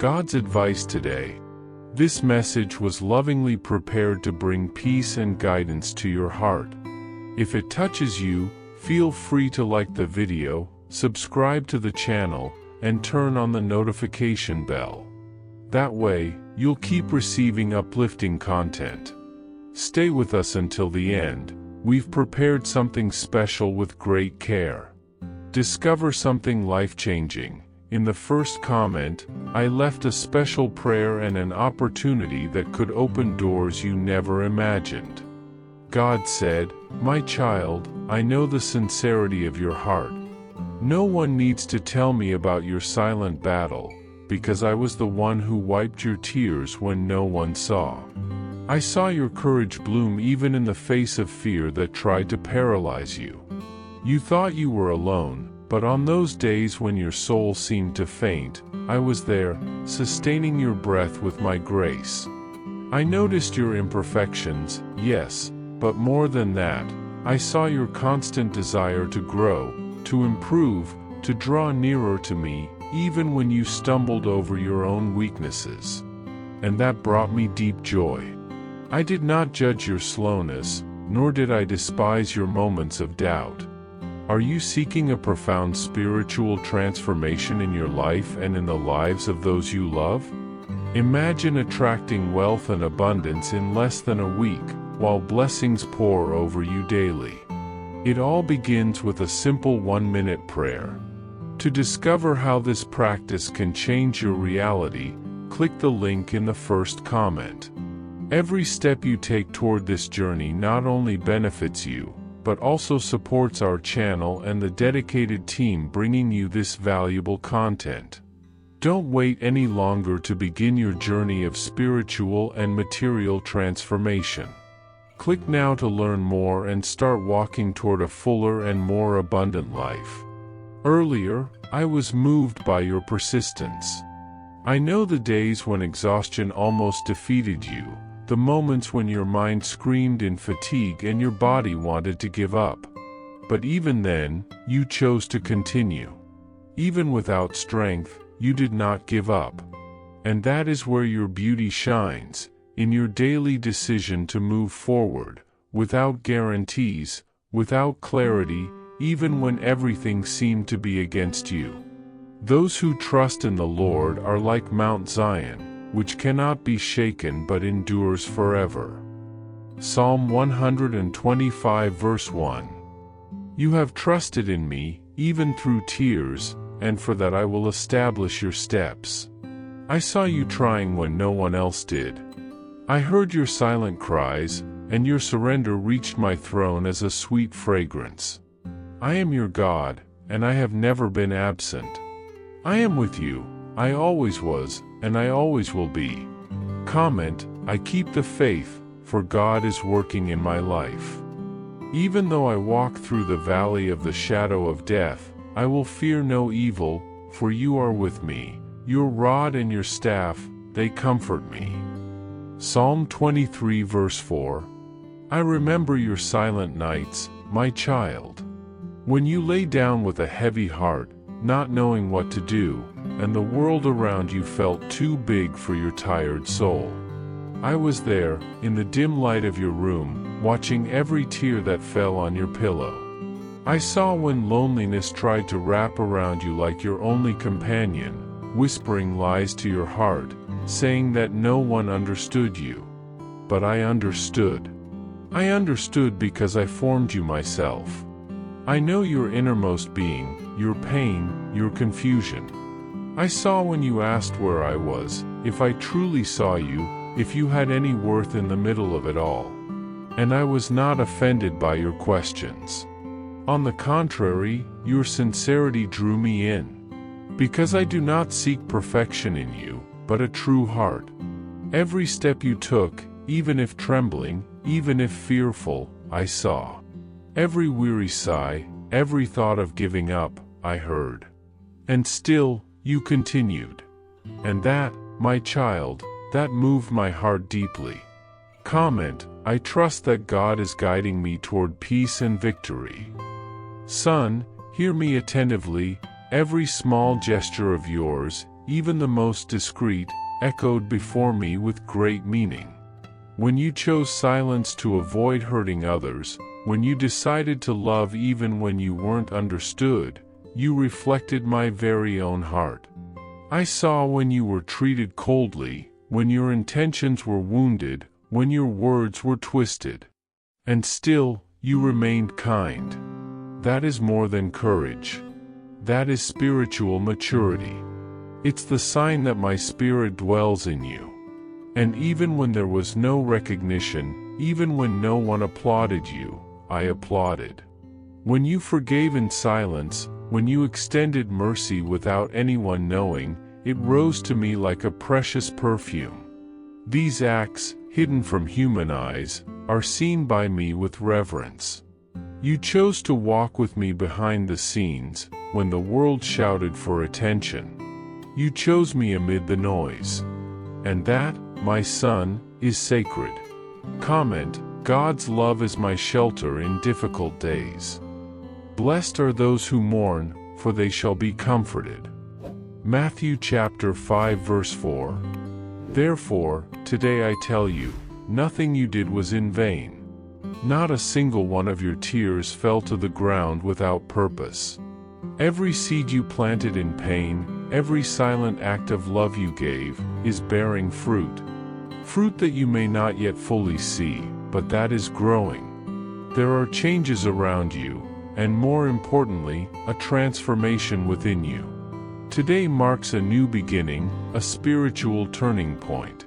God's advice today. This message was lovingly prepared to bring peace and guidance to your heart. If it touches you, feel free to like the video, subscribe to the channel, and turn on the notification bell. That way, you'll keep receiving uplifting content. Stay with us until the end. We've prepared something special with great care. Discover something life-changing. In the first comment, I left a special prayer and an opportunity that could open doors you never imagined. God said, "My child, I know the sincerity of your heart. No one needs to tell me about your silent battle, because I was the one who wiped your tears when no one saw. I saw your courage bloom even in the face of fear that tried to paralyze you. You thought you were alone, but on those days when your soul seemed to faint, I was there, sustaining your breath with my grace. I noticed your imperfections, yes, but more than that, I saw your constant desire to grow, to improve, to draw nearer to me, even when you stumbled over your own weaknesses. And that brought me deep joy. I did not judge your slowness, nor did I despise your moments of doubt. Are you seeking a profound spiritual transformation in your life and in the lives of those you love? Imagine attracting wealth and abundance in less than a week, while blessings pour over you daily. It all begins with a simple 1-minute prayer. To discover how this practice can change your reality, click the link in the first comment. Every step you take toward this journey not only benefits you, but also supports our channel and the dedicated team bringing you this valuable content. Don't wait any longer to begin your journey of spiritual and material transformation. Click now to learn more and start walking toward a fuller and more abundant life. Earlier, I was moved by your persistence. I know the days when exhaustion almost defeated you, the moments when your mind screamed in fatigue and your body wanted to give up. But even then, you chose to continue. Even without strength, you did not give up. And that is where your beauty shines, in your daily decision to move forward, without guarantees, without clarity, even when everything seemed to be against you. Those who trust in the Lord are like Mount Zion, which cannot be shaken but endures forever. Psalm 125 verse 1. You have trusted in me, even through tears, and for that I will establish your steps. I saw you trying when no one else did. I heard your silent cries, and your surrender reached my throne as a sweet fragrance. I am your God, and I have never been absent. I am with you, I always was, and I always will be. Comment, I keep the faith, for God is working in my life. Even though I walk through the valley of the shadow of death, I will fear no evil, for you are with me. Your rod and your staff, they comfort me. Psalm 23 verse 4. I remember your silent nights, my child. When you lay down with a heavy heart, not knowing what to do, and the world around you felt too big for your tired soul. I was there, in the dim light of your room, watching every tear that fell on your pillow. I saw when loneliness tried to wrap around you like your only companion, whispering lies to your heart, saying that no one understood you. But I understood. I understood because I formed you myself. I know your innermost being, your pain, your confusion. I saw when you asked where I was, if I truly saw you, if you had any worth in the middle of it all. And I was not offended by your questions. On the contrary, your sincerity drew me in. Because I do not seek perfection in you, but a true heart. Every step you took, even if trembling, even if fearful, I saw. Every weary sigh, every thought of giving up, I heard. And still, you continued. And that, my child, that moved my heart deeply. Comment, I trust that God is guiding me toward peace and victory. Son, hear me attentively. Every small gesture of yours, even the most discreet, echoed before me with great meaning. When you chose silence to avoid hurting others, when you decided to love even when you weren't understood, you reflected my very own heart. I saw when you were treated coldly, when your intentions were wounded, when your words were twisted. And still, you remained kind. That is more than courage. That is spiritual maturity. It's the sign that my spirit dwells in you. And even when there was no recognition, even when no one applauded you, I applauded. When you forgave in silence, when you extended mercy without anyone knowing, it rose to me like a precious perfume. These acts, hidden from human eyes, are seen by me with reverence. You chose to walk with me behind the scenes, when the world shouted for attention. You chose me amid the noise. And that, my son, is sacred. Comment: God's love is my shelter in difficult days. Blessed are those who mourn, for they shall be comforted. Matthew chapter 5 verse 4. Therefore, today I tell you, nothing you did was in vain. Not a single one of your tears fell to the ground without purpose. Every seed you planted in pain, every silent act of love you gave, is bearing fruit. Fruit that you may not yet fully see, but that is growing. There are changes around you, and more importantly, a transformation within you. Today marks a new beginning, a spiritual turning point.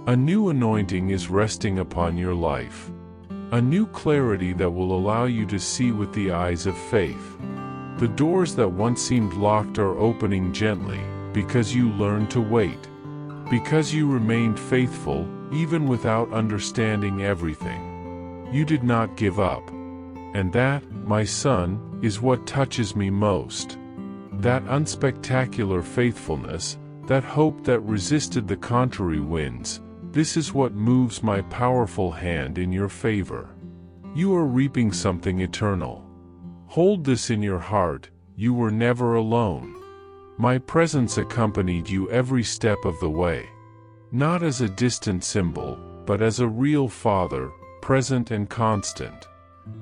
A new anointing is resting upon your life. A new clarity that will allow you to see with the eyes of faith. The doors that once seemed locked are opening gently, because you learned to wait. Because you remained faithful, even without understanding everything. You did not give up. And that, my son, is what touches me most. That unspectacular faithfulness, that hope that resisted the contrary winds, this is what moves my powerful hand in your favor. You are reaping something eternal. Hold this in your heart: you were never alone. My presence accompanied you every step of the way. Not as a distant symbol, but as a real Father, present and constant.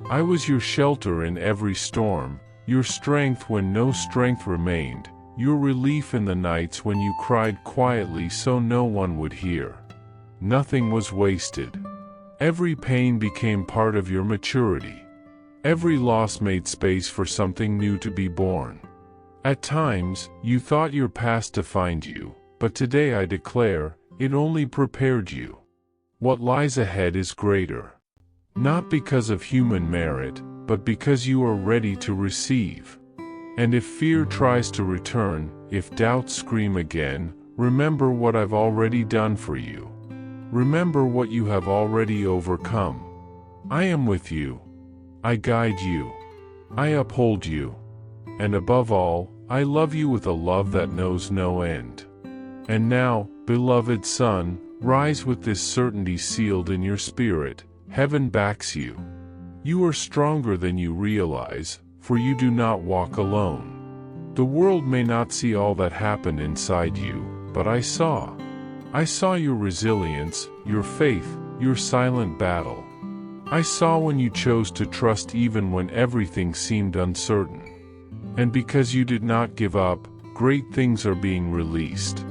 I was your shelter in every storm, your strength when no strength remained, your relief in the nights when you cried quietly so no one would hear. Nothing was wasted. Every pain became part of your maturity. Every loss made space for something new to be born. At times, you thought your past defined you, but today I declare, it only prepared you. What lies ahead is greater. Not because of human merit, but because you are ready to receive. And if fear tries to return, if doubts scream again, remember what I've already done for you. Remember what you have already overcome. I am with you. I guide you. I uphold you. And above all, I love you with a love that knows no end. And now, beloved son, rise with this certainty sealed in your spirit: heaven backs you. You are stronger than you realize, for you do not walk alone. The world may not see all that happened inside you, but I saw. I saw your resilience, your faith, your silent battle. I saw when you chose to trust even when everything seemed uncertain. And because you did not give up, great things are being released.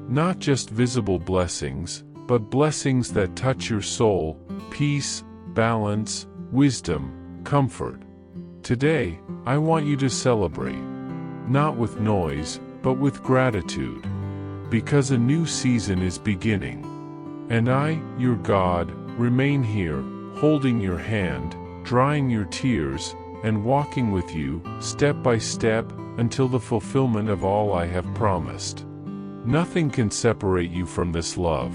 Not just visible blessings, but blessings that touch your soul: peace, balance, wisdom, comfort. Today, I want you to celebrate. Not with noise, but with gratitude. Because a new season is beginning. And I, your God, remain here, holding your hand, drying your tears, and walking with you, step by step, until the fulfillment of all I have promised. Nothing can separate you from this love.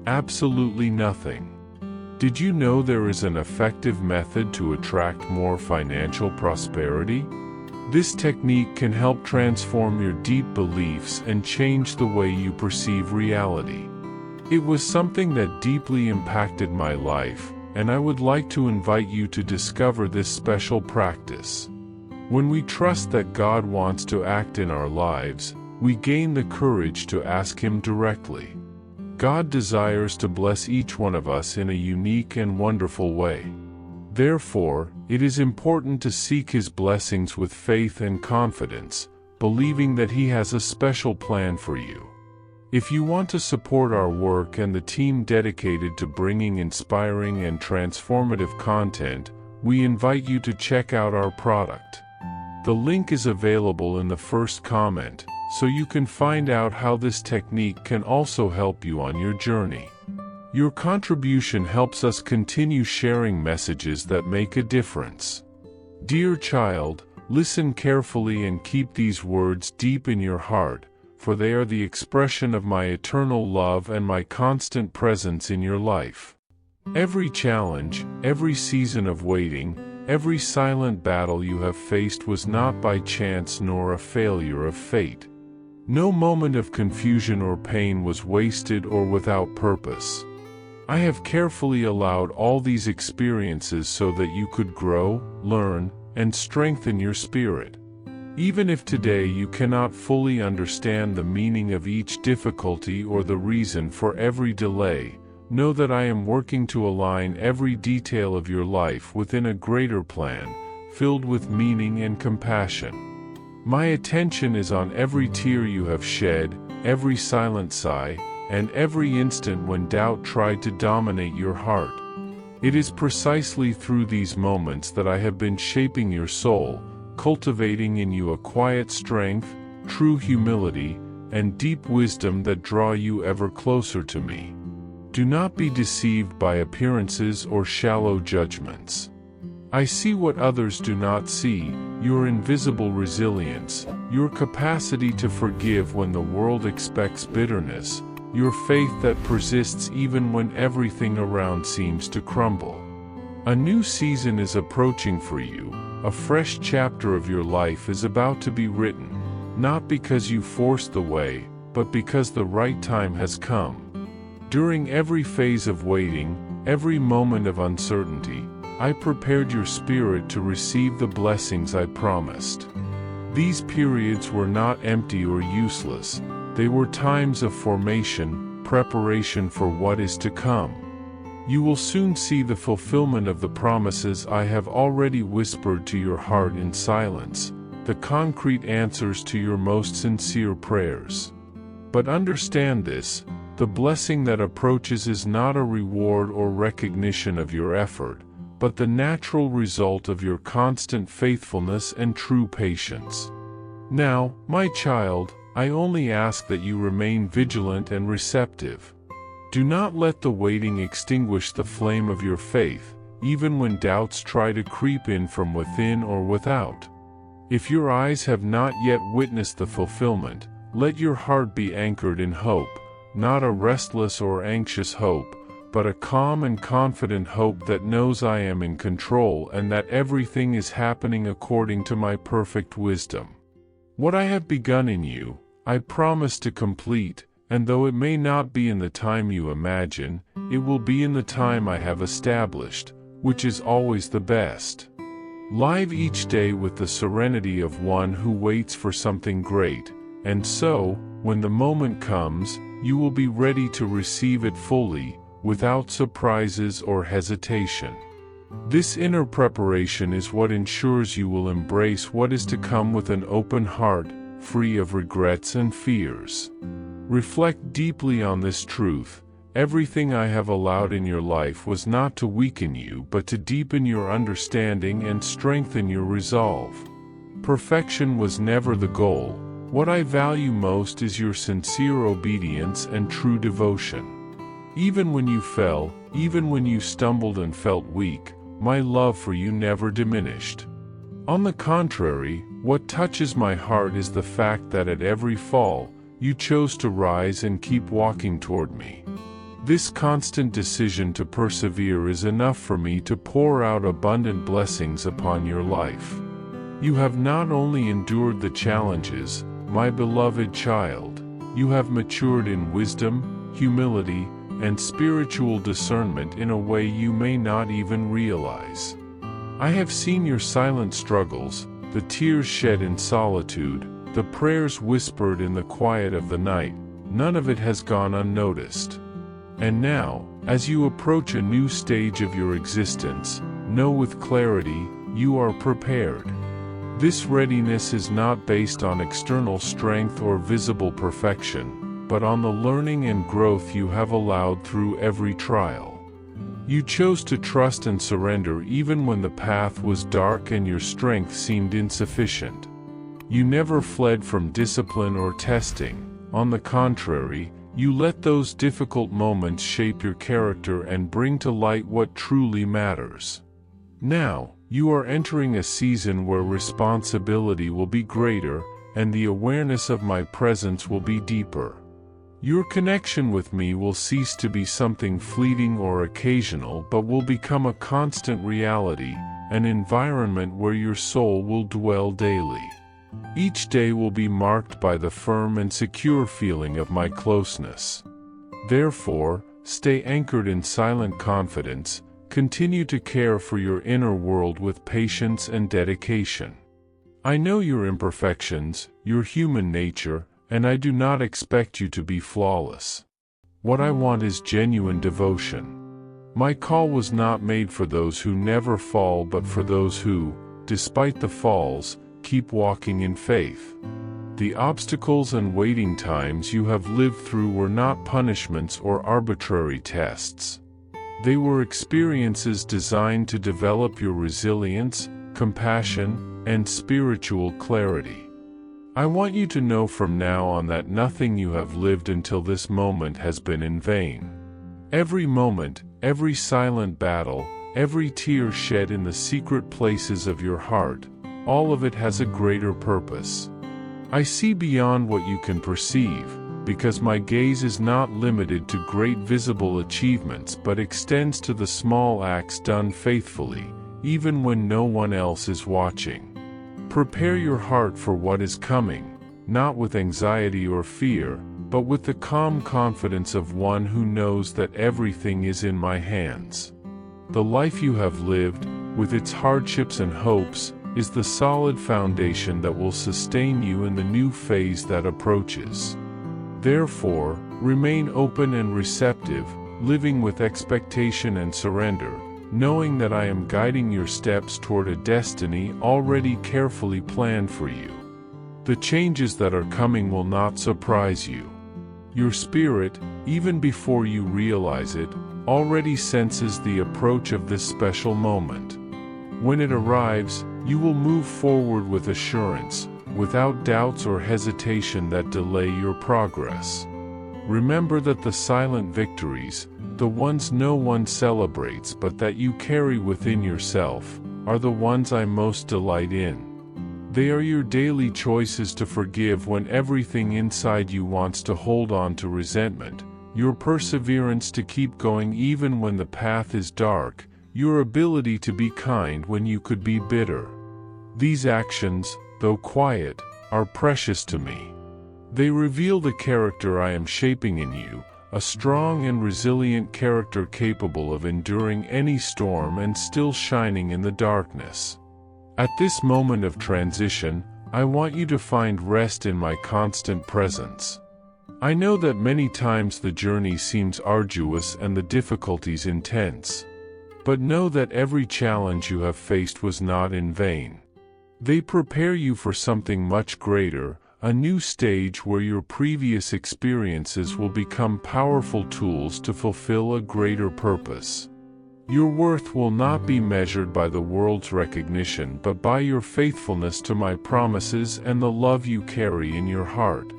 Absolutely nothing. Did you know there is an effective method to attract more financial prosperity? This technique can help transform your deep beliefs and change the way you perceive reality. It was something that deeply impacted my life, and I would like to invite you to discover this special practice. When we trust that God wants to act in our lives, we gain the courage to ask Him directly. God desires to bless each one of us in a unique and wonderful way. Therefore, it is important to seek His blessings with faith and confidence, believing that He has a special plan for you. If you want to support our work and the team dedicated to bringing inspiring and transformative content, we invite you to check out our product. The link is available in the first comment, so you can find out how this technique can also help you on your journey. Your contribution helps us continue sharing messages that make a difference. Dear child, listen carefully and keep these words deep in your heart, for they are the expression of my eternal love and my constant presence in your life. Every challenge, every season of waiting, every silent battle you have faced was not by chance nor a failure of fate. No moment of confusion or pain was wasted or without purpose. I have carefully allowed all these experiences so that you could grow, learn, and strengthen your spirit. Even if today you cannot fully understand the meaning of each difficulty or the reason for every delay, know that I am working to align every detail of your life within a greater plan, filled with meaning and compassion. My attention is on every tear you have shed, every silent sigh, and every instant when doubt tried to dominate your heart. It is precisely through these moments that I have been shaping your soul, cultivating in you a quiet strength, true humility, and deep wisdom that draw you ever closer to me. Do not be deceived by appearances or shallow judgments. I see what others do not see, your invisible resilience, your capacity to forgive when the world expects bitterness, your faith that persists even when everything around seems to crumble. A new season is approaching for you, a fresh chapter of your life is about to be written, not because you forced the way, but because the right time has come. During every phase of waiting, every moment of uncertainty, I prepared your spirit to receive the blessings I promised. These periods were not empty or useless, they were times of formation, preparation for what is to come. You will soon see the fulfillment of the promises I have already whispered to your heart in silence, the concrete answers to your most sincere prayers. But understand this, the blessing that approaches is not a reward or recognition of your effort, but the natural result of your constant faithfulness and true patience. Now, my child, I only ask that you remain vigilant and receptive. Do not let the waiting extinguish the flame of your faith, even when doubts try to creep in from within or without. If your eyes have not yet witnessed the fulfillment, let your heart be anchored in hope, not a restless or anxious hope, but a calm and confident hope that knows I am in control and that everything is happening according to my perfect wisdom. What I have begun in you, I promise to complete, and though it may not be in the time you imagine, it will be in the time I have established, which is always the best. Live each day with the serenity of one who waits for something great, and so, when the moment comes, you will be ready to receive it fully, without surprises or hesitation. This inner preparation is what ensures you will embrace what is to come with an open heart, free of regrets and fears. Reflect deeply on this truth. Everything I have allowed in your life was not to weaken you but to deepen your understanding and strengthen your resolve. Perfection was never the goal. What I value most is your sincere obedience and true devotion. Even when you fell, even when you stumbled and felt weak, my love for you never diminished. On the contrary, what touches my heart is the fact that at every fall, you chose to rise and keep walking toward me. This constant decision to persevere is enough for me to pour out abundant blessings upon your life. You have not only endured the challenges, my beloved child, you have matured in wisdom, humility, and spiritual discernment in a way you may not even realize. I have seen your silent struggles, the tears shed in solitude, the prayers whispered in the quiet of the night, none of it has gone unnoticed. And now, as you approach a new stage of your existence, know with clarity, you are prepared. This readiness is not based on external strength or visible perfection, but on the learning and growth you have allowed through every trial. You chose to trust and surrender even when the path was dark and your strength seemed insufficient. You never fled from discipline or testing. On the contrary, you let those difficult moments shape your character and bring to light what truly matters. Now, you are entering a season where responsibility will be greater, and the awareness of my presence will be deeper. Your connection with me will cease to be something fleeting or occasional but will become a constant reality, an environment where your soul will dwell daily. Each day will be marked by the firm and secure feeling of my closeness. Therefore, stay anchored in silent confidence, continue to care for your inner world with patience and dedication. I know your imperfections, your human nature, and I do not expect you to be flawless. What I want is genuine devotion. My call was not made for those who never fall but for those who, despite the falls, keep walking in faith. The obstacles and waiting times you have lived through were not punishments or arbitrary tests. They were experiences designed to develop your resilience, compassion, and spiritual clarity. I want you to know from now on that nothing you have lived until this moment has been in vain. Every moment, every silent battle, every tear shed in the secret places of your heart, all of it has a greater purpose. I see beyond what you can perceive, because my gaze is not limited to great visible achievements but extends to the small acts done faithfully, even when no one else is watching. Prepare your heart for what is coming, not with anxiety or fear, but with the calm confidence of one who knows that everything is in my hands. The life you have lived, with its hardships and hopes, is the solid foundation that will sustain you in the new phase that approaches. Therefore, remain open and receptive, living with expectation and surrender, knowing that I am guiding your steps toward a destiny already carefully planned for you. The changes that are coming will not surprise you. Your spirit, even before you realize it, already senses the approach of this special moment. When it arrives, you will move forward with assurance, without doubts or hesitation that delay your progress. Remember that the silent victories, the ones no one celebrates but that you carry within yourself, are the ones I most delight in. They are your daily choices to forgive when everything inside you wants to hold on to resentment, your perseverance to keep going even when the path is dark, your ability to be kind when you could be bitter. These actions, though quiet, are precious to me. They reveal the character I am shaping in you, a strong and resilient character capable of enduring any storm and still shining in the darkness. At this moment of transition, I want you to find rest in my constant presence. I know that many times the journey seems arduous and the difficulties intense. But know that every challenge you have faced was not in vain. They prepare you for something much greater, a new stage where your previous experiences will become powerful tools to fulfill a greater purpose. Your worth will not be measured by the world's recognition but by your faithfulness to my promises and the love you carry in your heart.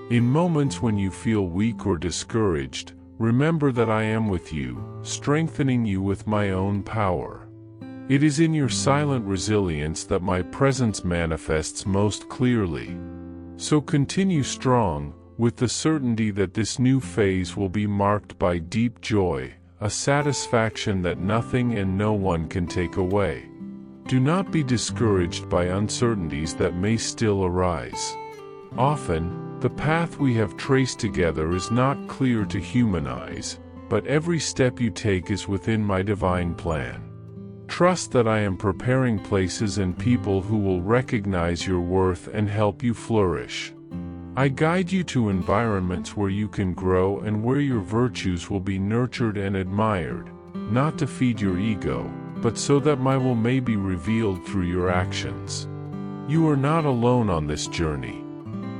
In moments when you feel weak or discouraged, remember that I am with you, strengthening you with my own power. It is in your silent resilience that my presence manifests most clearly. So continue strong, with the certainty that this new phase will be marked by deep joy, a satisfaction that nothing and no one can take away. Do not be discouraged by uncertainties that may still arise. Often, the path we have traced together is not clear to human eyes, but every step you take is within my divine plan. Trust that I am preparing places and people who will recognize your worth and help you flourish. I guide you to environments where you can grow and where your virtues will be nurtured and admired, not to feed your ego, but so that my will may be revealed through your actions. You are not alone on this journey.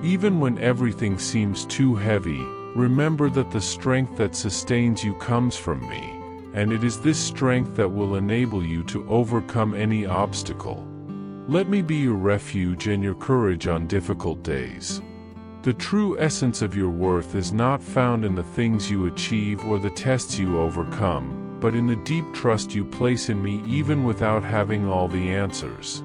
Even when everything seems too heavy, remember that the strength that sustains you comes from me, and it is this strength that will enable you to overcome any obstacle. Let me be your refuge and your courage on difficult days. The true essence of your worth is not found in the things you achieve or the tests you overcome, but in the deep trust you place in me even without having all the answers.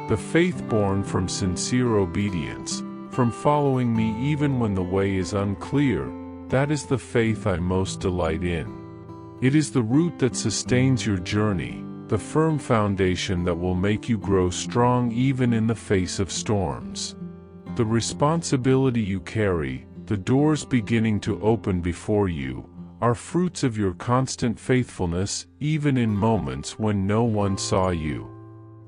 The faith born from sincere obedience, from following me even when the way is unclear, that is the faith I most delight in. It is the root that sustains your journey, the firm foundation that will make you grow strong even in the face of storms. The responsibility you carry, the doors beginning to open before you, are fruits of your constant faithfulness, even in moments when no one saw you.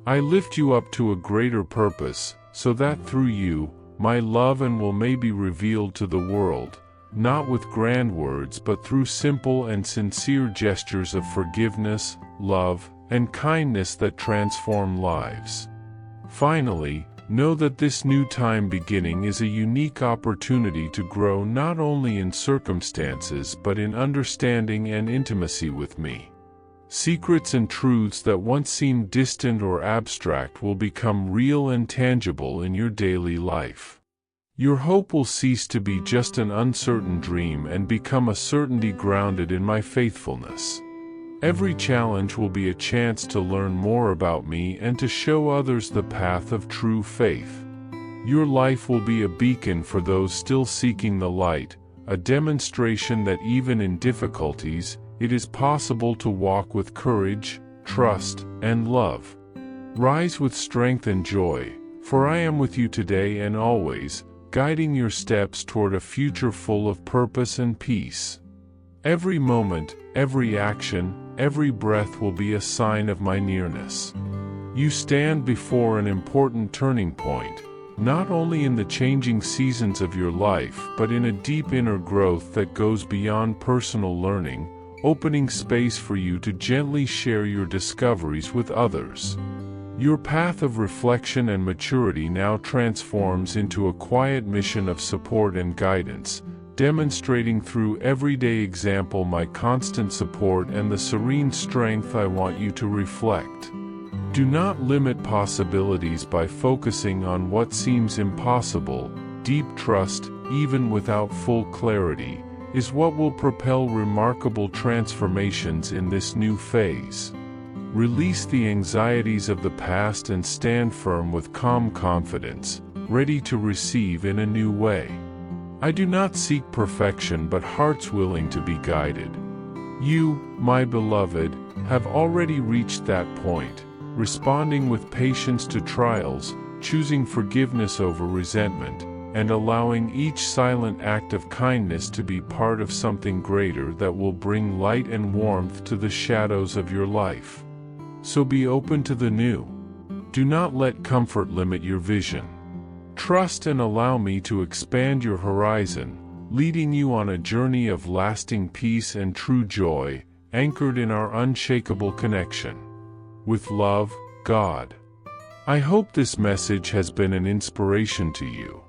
I lift you up to a greater purpose, so that through you, my love and will may be revealed to the world, not with grand words but through simple and sincere gestures of forgiveness, love, and kindness that transform lives. Finally, know that this new time beginning is a unique opportunity to grow not only in circumstances but in understanding and intimacy with me. Secrets and truths that once seemed distant or abstract will become real and tangible in your daily life. Your hope will cease to be just an uncertain dream and become a certainty grounded in my faithfulness. Every challenge will be a chance to learn more about me and to show others the path of true faith. Your life will be a beacon for those still seeking the light, a demonstration that even in difficulties, it is possible to walk with courage, trust, and love. Rise with strength and joy, for I am with you today and always, guiding your steps toward a future full of purpose and peace. Every moment, every action, every breath will be a sign of my nearness. You stand before an important turning point, not only in the changing seasons of your life but in a deep inner growth that goes beyond personal learning, opening space for you to gently share your discoveries with others. Your path of reflection and maturity now transforms into a quiet mission of support and guidance, demonstrating through everyday example my constant support and the serene strength I want you to reflect. Do not limit possibilities by focusing on what seems impossible. Deep trust, even without full clarity, is what will propel remarkable transformations in this new phase. Release the anxieties of the past and stand firm with calm confidence, ready to receive in a new way. I do not seek perfection but hearts willing to be guided. You, my beloved, have already reached that point, responding with patience to trials, choosing forgiveness over resentment, and allowing each silent act of kindness to be part of something greater that will bring light and warmth to the shadows of your life. So be open to the new. Do not let comfort limit your vision. Trust and allow me to expand your horizon, leading you on a journey of lasting peace and true joy, anchored in our unshakable connection. With love, God. I hope this message has been an inspiration to you.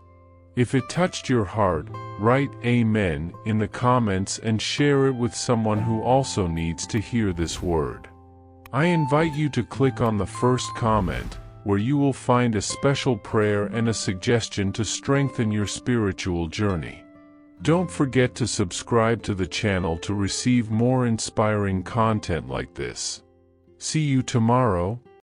If it touched your heart, write Amen in the comments and share it with someone who also needs to hear this word. I invite you to click on the first comment, where you will find a special prayer and a suggestion to strengthen your spiritual journey. Don't forget to subscribe to the channel to receive more inspiring content like this. See you tomorrow.